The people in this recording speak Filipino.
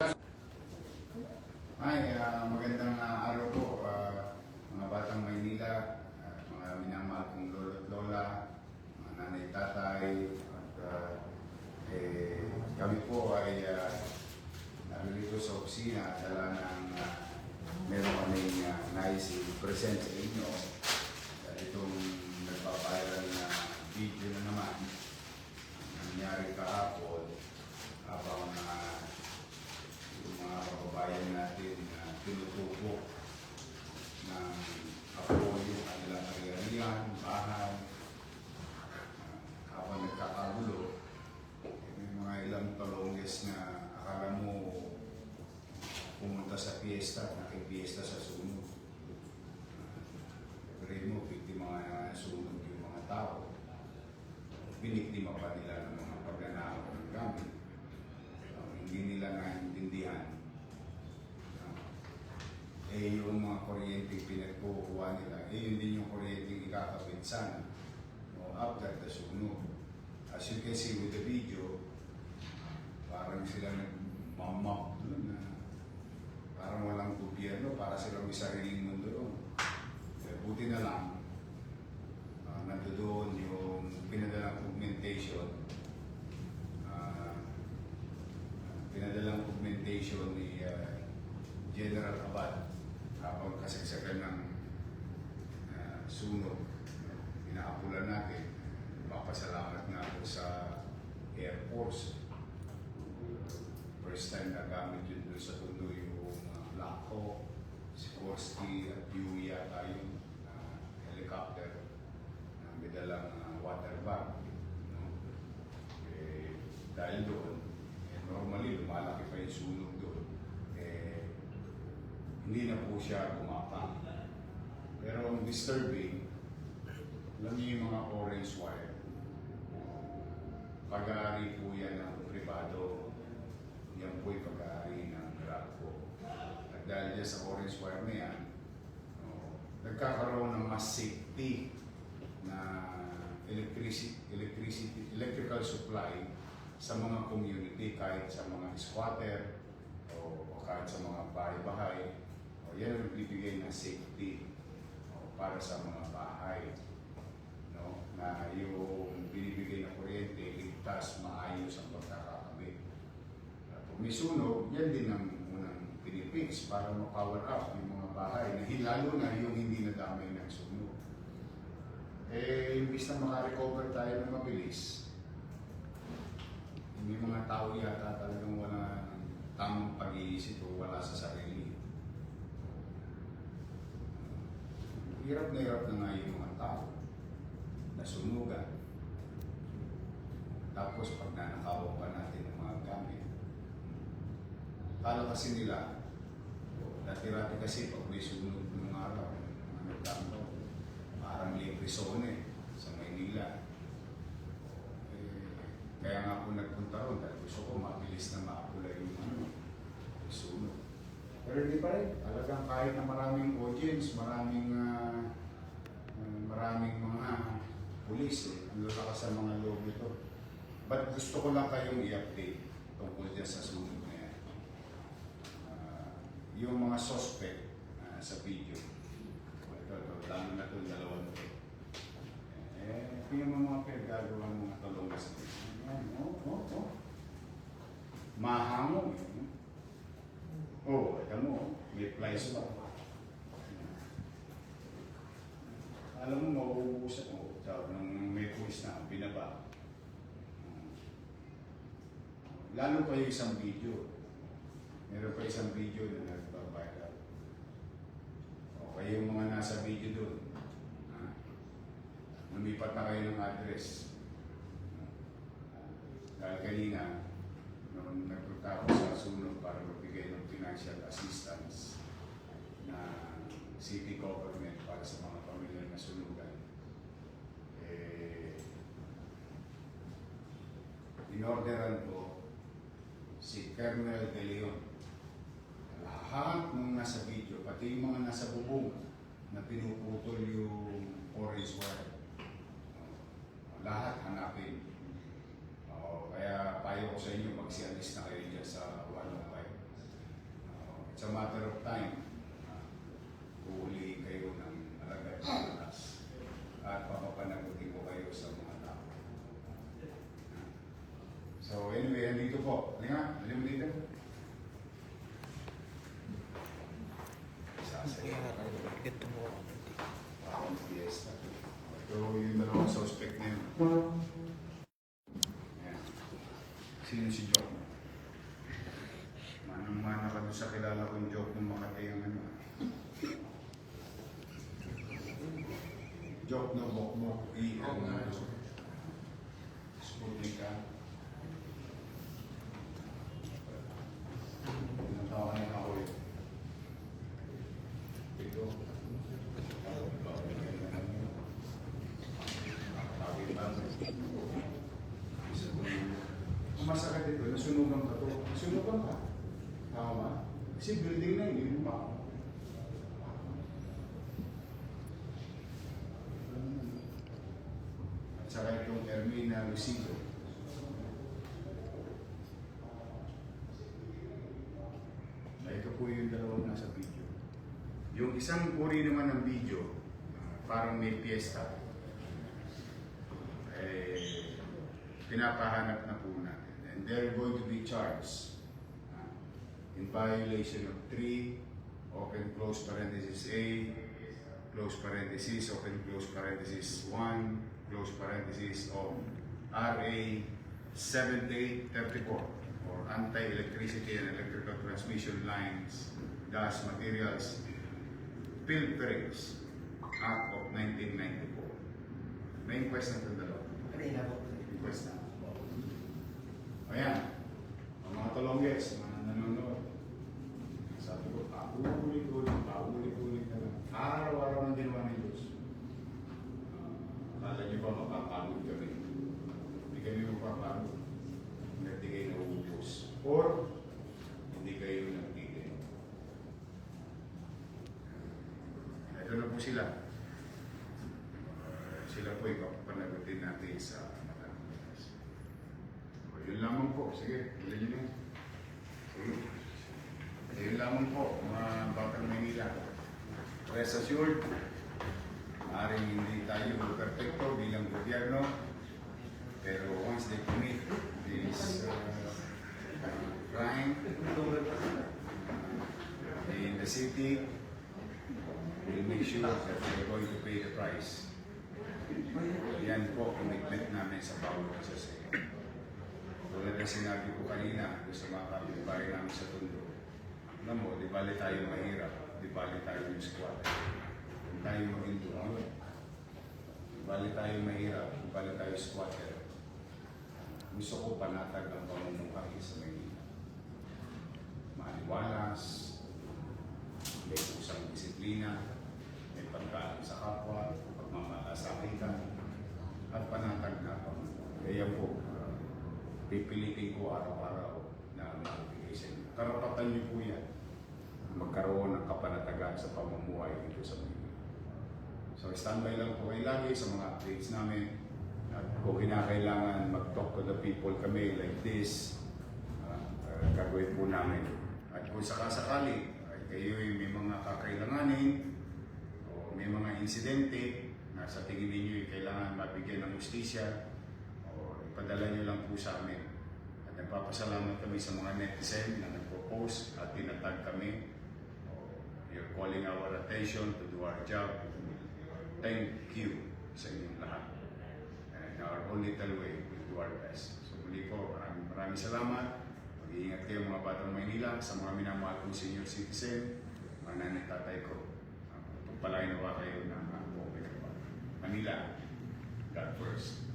Ay, magandang araw po, mga batang Maynila, mga minamahal kong lolo at lola, mga nanay tatay, at kami po ay narito sa opisina at dala ng meron kaming nais i-present sa inyo. Itong nagpa-viral na video na naman nangyari kahapon habang yung mga kababayan natin na tinutubo ng apo yung kanilang ari-arian, bahay, habang nagkakagulo. May mga ilang talonges na akala mo pumunta sa fiesta, nakipiesta sa sunog. Pero mo, biktima nga sunog yung mga tao. Biniktima pa nila ng mga pagnanakaw ng gamit. Hindi nila naintindihan. Yung mga kuryenteng pinagkukuha nila, yun din yung kuryenteng ikakabit sana after the sunog. As you can see with the video, parang sila nagmamap doon na parang walang gobyerno, para silang may sariling mundo doon. Buti na lang, nandoon yung pinadalang augmentation. Pinadalang augmentation ni General Abad habang kasagsagan ng sunog. Pinaapulan natin. Papasalamat nga ako sa Air Force. First time na gamit yun doon sa tundo yung Black Hawk, Sikorsky at Huey yata yung helicopter na may dalang water bag. No? Dahil doon, normally lumalaki pa yung sunog doon. Hindi na po siya gumapang. Pero ang disturbing, alam niyo yung mga orange wire. Pag-aari po yan ng privado. Yan po yung pag-aari ng Grabco. At dahil dyan sa orange wire na yan, nagkakaroon ng mas safety na electrical supply sa mga community, kahit sa mga squatter o kahit sa mga bahay-bahay. Yan ang bibigay ng safety para sa mga bahay. No? Na yung binibigay na kuryente, ligtas, maayos ang pagkakakabit. Kung may sunog, yan din ang unang pinipix para ma-power up yung mga bahay, na lalo na yung hindi nadamay ng sunog. Imbis na makarecover tayo ng mabilis, may mga tao yata talagang wala tamang pag-iisip o wala sa sarili. Hirap na nga yung mga tao na sunugan. Tapos pag nanakawan pa natin ng mga gamit, kala kasi nila, dati-rati kasi pag may sunog ng araw, parang libre zone sa Maynila. Kaya nga po nagpunta ron dahil gusto ko mabilis na maapula yung sunog. Pero hindi pa rin. Talagang kahit na maraming audience, maraming mga pulis, ang lalakas sa mga loob ito. But gusto ko lang kayong i-update tungkol dyan sa sunog na yan. Yung mga suspect sa video. Ito, lalo na ito, dalawang ito. Ito yung mga pinagagawa ng mga talongas nito. Mahango yun. Ito mo, may flies pa. Alam mo, mauubusan mo. Nang may puwis na, binaba. Lalo pa yung isang video. Meron pa isang video na nagpa-viral. Yung mga nasa video doon, lumipat na kayo ng address. Dahil kanina, nung nagpunta ako sa sunog para magbigay ng financial assistance na city government para sa mga pamilya na sunugan, in-orderan ko si Colonel De Leon. Lahat ng nasa video, pati yung mga nasa bubong na pinuputol yung orange wire, lahat hanapin. Kaya payo ko sa inyo, magsialis na kayo dyan sa 105. matter of time, uhulihin kayo ng alagad ng lakas at papapanagutin ko kayo sa mga tao. So anyway, andito po. Ano nga? Ano mo dito? Ito mo. Parang fiesta. Ito yung dalawang suspect na yun. Ayan. Sino si Joke? Manang-mana ka doon sa kilala kong Joke ng Makati ang ano. Joke na Bokmok. Iyan na. Sputnik ka. Pinatawa ka na ako eh. Ito. Ang masakit ito, nasunugan ka to. Nasunugan ka. Tama ba? Kasi building na hindi mo pa. At saka itong Ermina Lucido. Ito po yung dalawang nasa video. Yung isang uri naman ng video, parang may piyesta. Pinapahanap na po natin. And they're going to be charged in violation of 3, open close parenthesis A, close parenthesis, open close parenthesis 1, close parenthesis of RA 7834 or Anti-Electricity and Electrical Transmission Lines, Gas Materials, Pilferings Act of 1994. May inquest na ito dalawa. Inquest na. Ayan, ang mga talongges, mga nanonood. Sabi ko, paulit-ulit na lang. Araw-araw ng ginawa ni Diyos. Akala niyo ba mapapagod kami? Hindi kami mapapagod. Hindi kayo nauubos. Or, hindi kayo nagtigil. Ito na po sila. Sila po ipapanagutin natin sa yun lamang po. Sige, ilan nyo na. Sige. Yun lamang po, mga Batang Maynila. Rest assured, maaaring hindi tayo perfecto bilang gobyerno, pero once they commit this crime in the city, we'll make sure that they're going to pay the price. Yan po, commitment namin sa bawat isa sa inyo. Tulad na sinabi ko kanina sa mga kapitbahay namin sa Tondo, alam mo, di bali tayo mahirap, di bali tayo yung squad. Kung tayo maging doon, di bali tayo mahirap, di bali tayo squatter. Gusto ko panatag ang pamumuhay sa Maynila. Maaliwalas, may pusang disiplina, may pagkain sa kapwa, pagmamalasakitan, at panatag na pamumuhay. Kaya po, pipilitin ko araw-araw na magbigay sa inyo. Karapatan niyo po yan. Magkaroon ng kapanatagan sa pamumuhay dito sa Maynila. So standby lang po kayo lagi sa mga updates namin. At kung kinakailangan mag-talk to the people kami like this, gagawin po namin. At kung sakasakali, kayo may mga kakailanganin o may mga insidente na sa tingin ninyo kailangan mabigyan ng justisya, padala nyo lang po sa amin. At nagpapasalamat kami sa mga netizen na nagpo-post at tinatag kami. You're calling our attention to do our job. Thank you sa inyong lahat. And our own little way, we'll do our best. So muli po, maraming salamat. Mag-iingat kayo mga Batang Maynila, sa mga minamahal kong senior citizen, mga nanay tatay ko. Pagpalain nawa kayo ng Manila. God first.